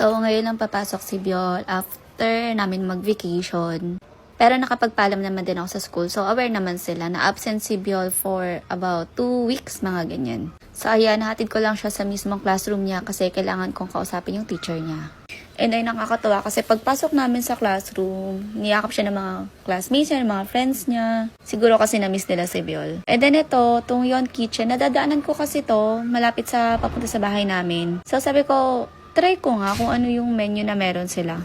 So, ngayon lang papasok si Biol after namin mag-vacation. Pero nakapagpaalam naman din ako sa school. So, aware naman sila na absent si Biol for about 2 weeks, mga ganyan. So, ayan, nahatid ko lang siya sa mismong classroom niya kasi kailangan kong kausapin yung teacher niya. And ay nakakatawa kasi pagpasok namin sa classroom, niyakap siya ng mga classmates niya, ng mga friends niya. Siguro kasi na-miss nila si Biol. And then ito, itong Yon Kitchen, nadadaanan ko kasi to malapit sa papunta sa bahay namin. So, sabi ko, try ko nga kung ano yung menu na meron sila.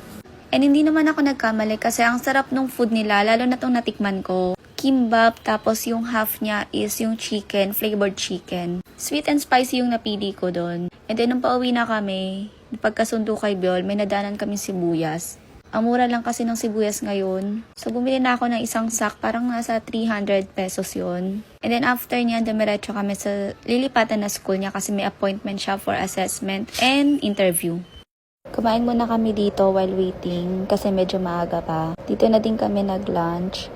And hindi naman ako nagkamali kasi ang sarap ng food nila, lalo na itong natikman ko. Kimbap, tapos yung half niya is yung chicken, flavored chicken. Sweet and spicy yung napili ko doon. And then nung pauwi na kami, pagkasundo kay Biol, may nadanan kami sibuyas. Ang mura lang kasi ng sibuyas ngayon. So bumili na ako ng isang sack, parang nasa 300 pesos yun. And then after niyan, dumiretso kami sa lilipatan na school niya kasi may appointment siya for assessment and interview. Kumain muna kami dito while waiting kasi medyo maaga pa. Dito na din kami nag-lunch.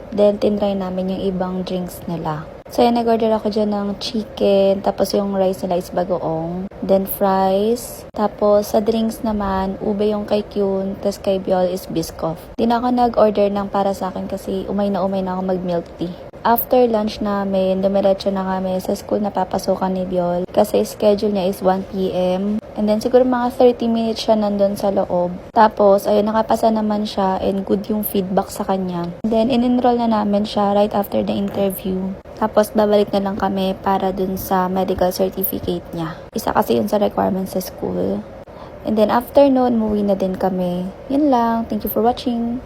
Then, tinry namin yung ibang drinks nila. So, yan, nag-order ako dyan ng chicken. Tapos, yung rice nila is bagoong. Then, fries. Tapos, sa drinks naman, ube yung kay Kyun. Tapos, kay Biol is Biscoff. Di na ako nag-order ng para sa akin kasi umay na ako mag-milk tea. After lunch namin, dumiretso na kami sa school na papasukan ni Biol. Kasi schedule niya is 1 p.m. And then siguro mga 30 minutes siya nandun sa loob. Tapos, ayun, nakapasa naman siya and good yung feedback sa kanya. And then, in-enroll na namin siya right after the interview. Tapos, babalik na lang kami para dun sa medical certificate niya. Isa kasi yun sa requirements sa school. And then, after noon, umuwi na din kami. Yun lang. Thank you for watching.